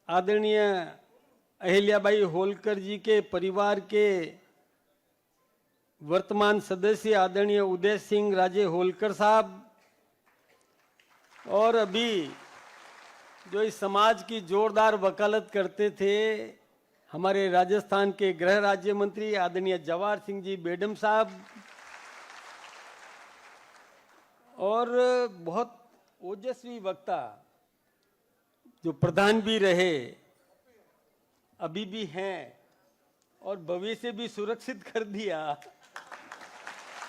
आदरणीय अहिल्याबाई होलकर जी के परिवार के वर्तमान सदस्य आदरणीय उदय सिंह राजे होलकर साहब और अभी जो इस समाज की जोरदार वकालत करते थे हमारे राजस्थान के गृह राज्य मंत्री आदरणीय जवाहर सिंह जी बेडम साहब और बहुत ओजस्वी वक्ता जो प्रधान भी रहे अभी भी हैं और भविष्य भी सुरक्षित कर दिया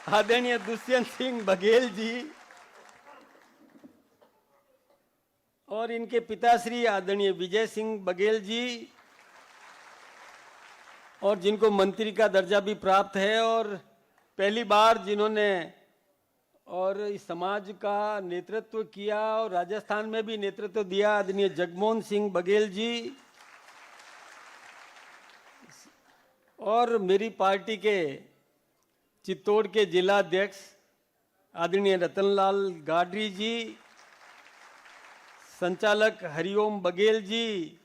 आदरणीय दुष्यंत सिंह बघेल जी और इनके पिताश्री आदरणीय विजय सिंह बघेल जी और जिनको मंत्री का दर्जा भी प्राप्त है और पहली बार जिन्होंने और इस समाज का नेतृत्व किया और राजस्थान में भी नेतृत्व दिया आदरणीय जगमोहन सिंह बघेल जी और मेरी पार्टी के चित्तौड़ के जिला अध्यक्ष आदरणीय रतनलाल गाडरी जी, संचालक हरिओम बघेल जी,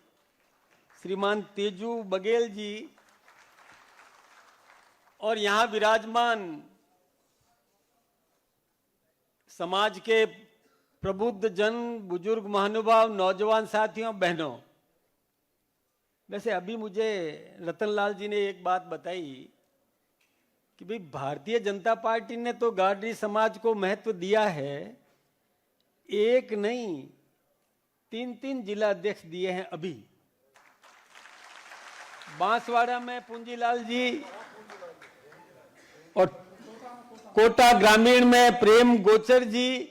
श्रीमान तेजू बघेल जी और यहाँ विराजमान समाज के प्रबुद्ध जन, बुजुर्ग महानुभाव, नौजवान साथियों, बहनों। वैसे अभी मुझे रतनलाल जी ने एक बात बताई कि भाई भारतीय जनता पार्टी ने तो गाडरी समाज को महत्व दिया है, एक नहीं 3 जिला अध्यक्ष दिए हैं अभी। बांसवाड़ा में पूंजीलाल जी और कोटा ग्रामीण में प्रेम गोचर जी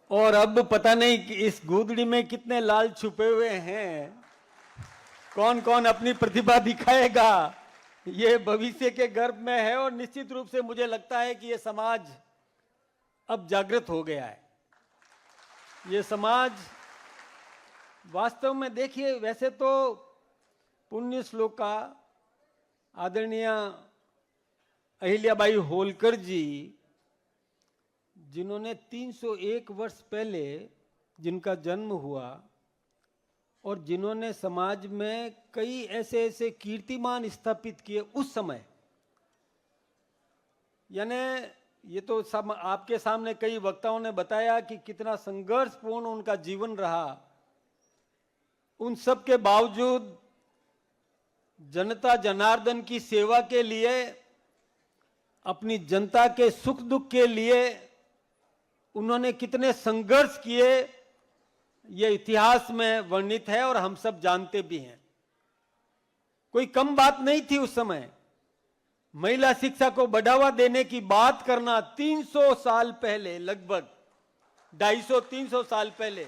और अब पता नहीं कि इस गूदड़ी में कितने लाल छुपे हुए हैं, कौन कौन अपनी प्रतिभा दिखाएगा, ये भविष्य के गर्भ में है। और निश्चित रूप से मुझे लगता है कि ये समाज अब जागृत हो गया है। ये समाज वास्तव में देखिए, वैसे तो पुण्य श्लोका आदरणीय अहिल्याबाई होलकर जी जिन्होंने 301 वर्ष पहले जिनका जन्म हुआ और जिन्होंने समाज में कई ऐसे ऐसे कीर्तिमान स्थापित किए उस समय, यानी ये तो सब आपके सामने कई वक्ताओं ने बताया कि कितना संघर्षपूर्ण उनका जीवन रहा। उन सब के बावजूद जनता जनार्दन की सेवा के लिए, अपनी जनता के सुख दुख के लिए उन्होंने कितने संघर्ष किए, ये इतिहास में वर्णित है और हम सब जानते भी हैं। कोई कम बात नहीं थी उस समय। महिला शिक्षा को बढ़ावा देने की बात करना 300 साल पहले, लगभग 250-300 साल पहले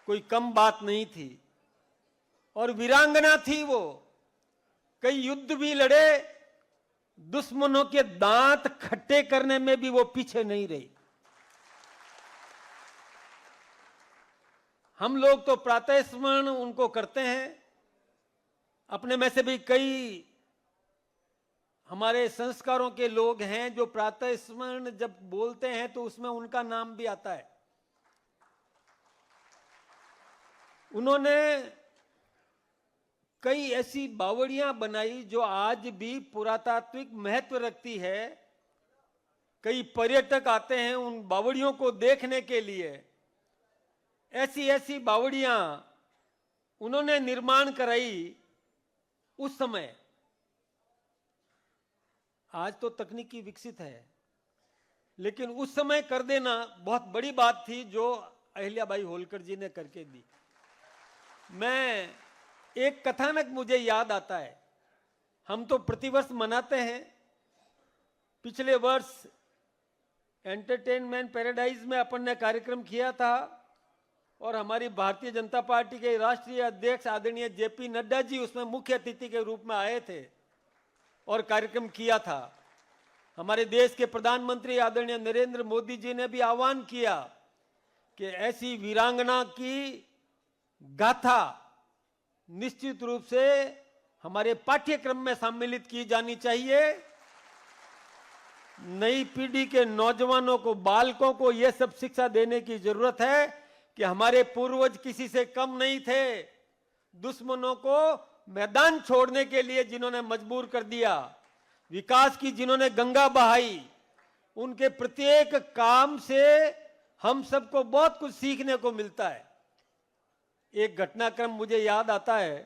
कोई कम बात नहीं थी। और वीरांगना थी वो, कई युद्ध भी लड़े, दुश्मनों के दांत खट्टे करने में भी वो पीछे नहीं रही। हम लोग तो प्रातः स्मरण उनको करते हैं। अपने में से भी कई हमारे संस्कारों के लोग हैं जो प्रातः स्मरण जब बोलते हैं तो उसमें उनका नाम भी आता है। उन्होंने कई ऐसी बावड़ियां बनाई जो आज भी पुरातात्विक महत्व रखती है। कई पर्यटक आते हैं उन बावड़ियों को देखने के लिए। ऐसी ऐसी बावड़ियां उन्होंने निर्माण कराई उस समय। आज तो तकनीकी विकसित है, लेकिन उस समय कर देना बहुत बड़ी बात थी जो अहिल्याबाई होलकर जी ने करके दी। मैं एक कथानक मुझे याद आता है। हम तो प्रतिवर्ष मनाते हैं। पिछले वर्ष एंटरटेनमेंट पैराडाइज में अपन ने कार्यक्रम किया था और हमारी भारतीय जनता पार्टी के राष्ट्रीय अध्यक्ष आदरणीय जेपी नड्डा जी उसमें मुख्य अतिथि के रूप में आए थे और कार्यक्रम किया था। हमारे देश के प्रधानमंत्री आदरणीय नरेंद्र मोदी जी ने भी आह्वान किया कि ऐसी वीरांगना की गाथा निश्चित रूप से हमारे पाठ्यक्रम में सम्मिलित की जानी चाहिए। नई पीढ़ी के नौजवानों को, बालकों को यह सब शिक्षा देने की जरूरत है कि हमारे पूर्वज किसी से कम नहीं थे। दुश्मनों को मैदान छोड़ने के लिए जिन्होंने मजबूर कर दिया, विकास की जिन्होंने गंगा बहाई, उनके प्रत्येक काम से हम सबको बहुत कुछ सीखने को मिलता है। एक घटनाक्रम मुझे याद आता है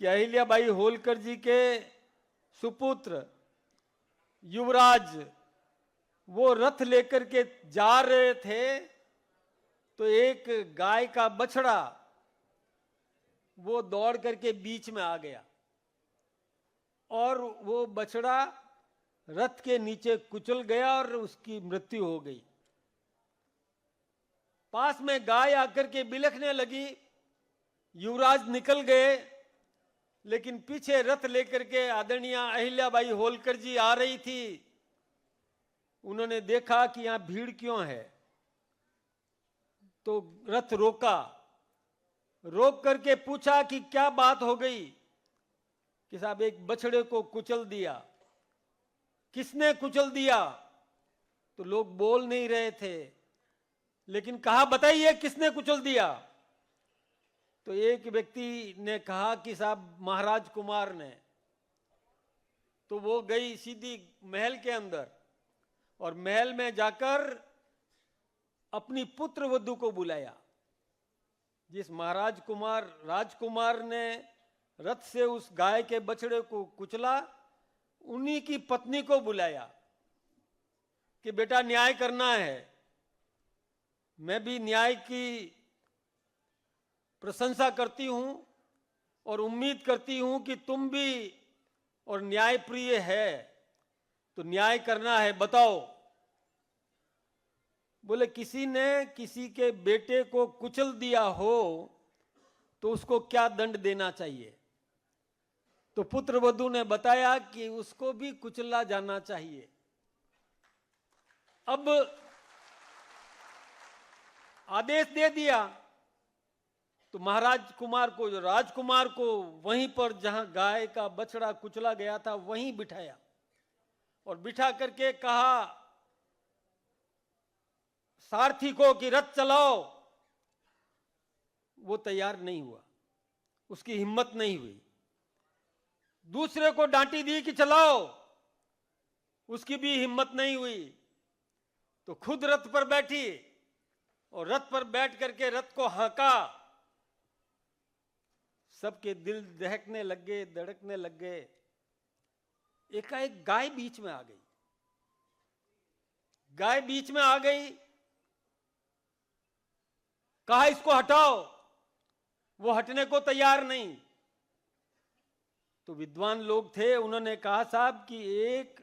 कि अहिल्याबाई होलकर जी के सुपुत्र युवराज वो रथ लेकर के जा रहे थे, तो एक गाय का बछड़ा वो दौड़ करके बीच में आ गया और वो बछड़ा रथ के नीचे कुचल गया और उसकी मृत्यु हो गई। पास में गाय आकर के बिलखने लगी, युवराज निकल गए, लेकिन पीछे रथ लेकर के आदरणीय अहिल्याबाई होलकर जी आ रही थी। उन्होंने देखा कि यहां भीड़ क्यों है, तो रथ रोका, रोक करके पूछा कि क्या बात हो गई, कि साहब एक बछड़े को कुचल दिया। किसने कुचल दिया? तो लोग बोल नहीं रहे थे, लेकिन कहा बताइए किसने कुचल दिया? तो एक व्यक्ति ने कहा कि साहब महाराज कुमार ने। तो वो गई सीधी महल के अंदर और महल में जाकर अपनी पुत्र वधू को बुलाया। जिस राजकुमार ने रथ से उस गाय के बछड़े को कुचला, उन्हीं की पत्नी को बुलाया कि बेटा न्याय करना है। मैं भी न्याय की प्रशंसा करती हूं और उम्मीद करती हूं कि तुम भी, और न्याय प्रिय है तो न्याय करना है, बताओ। बोले किसी ने किसी के बेटे को कुचल दिया हो तो उसको क्या दंड देना चाहिए? तो पुत्र वधू ने बताया कि उसको भी कुचला जाना चाहिए। अब आदेश दे दिया तो महाराज कुमार को, जो राजकुमार को वहीं पर जहां गाय का बछड़ा कुचला गया था वहीं बिठाया और बिठा करके कहा सारथी को कि रथ चलाओ। वो तैयार नहीं हुआ, उसकी हिम्मत नहीं हुई। दूसरे को डांटी दी कि चलाओ, उसकी भी हिम्मत नहीं हुई। तो खुद रथ पर बैठी और रथ पर बैठ करके रथ को हाँका। सबके दिल दहकने लग गए, धड़कने लग गए। एकाएक गाय बीच में आ गई। गाय बीच में आ गई, कहा इसको हटाओ। वो हटने को तैयार नहीं। तो विद्वान लोग थे, उन्होंने कहा साहब कि एक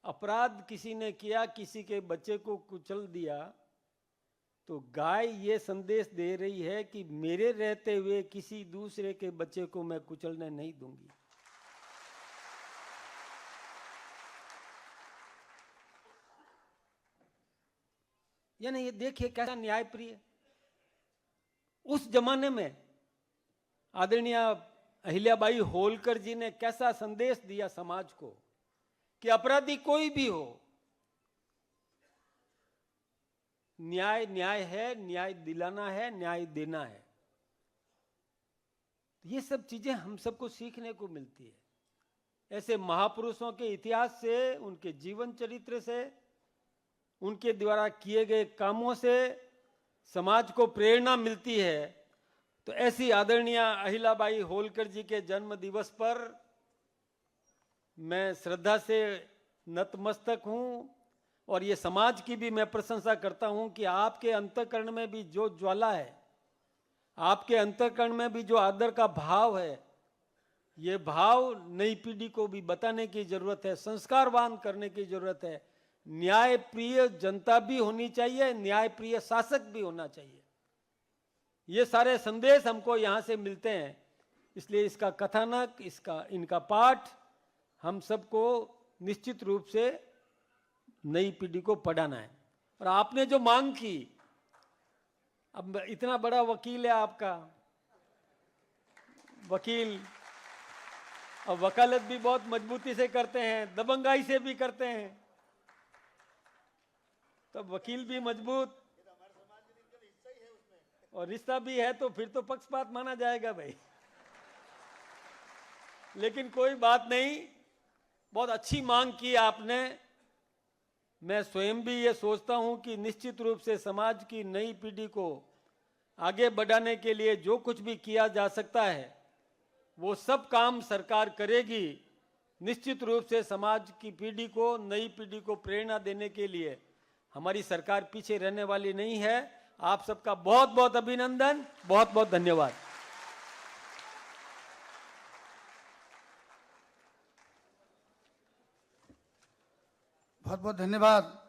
अपराध किसी ने किया, किसी के बच्चे को कुचल दिया, तो गाय ये संदेश दे रही है कि मेरे रहते हुए किसी दूसरे के बच्चे को मैं कुचलने नहीं दूंगी। यानी ये देखिए कैसा न्याय प्रिय। उस जमाने में आदरणीय अहिल्याबाई होलकर जी ने कैसा संदेश दिया समाज को कि अपराधी कोई भी हो, न्याय न्याय है, न्याय दिलाना है, न्याय देना है। ये सब चीजें हम सबको सीखने को मिलती है। ऐसे महापुरुषों के इतिहास से, उनके जीवन चरित्र से, उनके द्वारा किए गए कामों से समाज को प्रेरणा मिलती है। तो ऐसी आदरणीय अहिल्याबाई होलकर जी के जन्म दिवस पर मैं श्रद्धा से नतमस्तक हूं और ये समाज की भी मैं प्रशंसा करता हूं कि आपके अंतःकरण में भी जो ज्वाला है, आपके अंतःकरण में भी जो आदर का भाव है, ये भाव नई पीढ़ी को भी बताने की जरूरत है, संस्कारवान करने की जरूरत है। न्याय प्रिय जनता भी होनी चाहिए, न्याय प्रिय शासक भी होना चाहिए। ये सारे संदेश हमको यहाँ से मिलते हैं। इसलिए इसका कथानक, इनका पाठ हम सबको निश्चित रूप से नई पीढ़ी को पढ़ाना है। और आपने जो मांग की, अब इतना बड़ा वकील है आपका, वकील, और वकालत भी बहुत मजबूती से करते हैं, दबंगाई से भी करते हैं। तो वकील भी मजबूत और रिश्ता भी है, तो फिर तो पक्षपात माना जाएगा भाई। लेकिन कोई बात नहीं, बहुत अच्छी मांग की आपने। मैं स्वयं भी ये सोचता हूं कि निश्चित रूप से समाज की नई पीढ़ी को आगे बढ़ाने के लिए जो कुछ भी किया जा सकता है वो सब काम सरकार करेगी। निश्चित रूप से समाज की पीढ़ी को, नई पीढ़ी को प्रेरणा देने के लिए हमारी सरकार पीछे रहने वाली नहीं है। आप सबका बहुत बहुत अभिनंदन, बहुत बहुत धन्यवाद। बहुत बहुत धन्यवाद।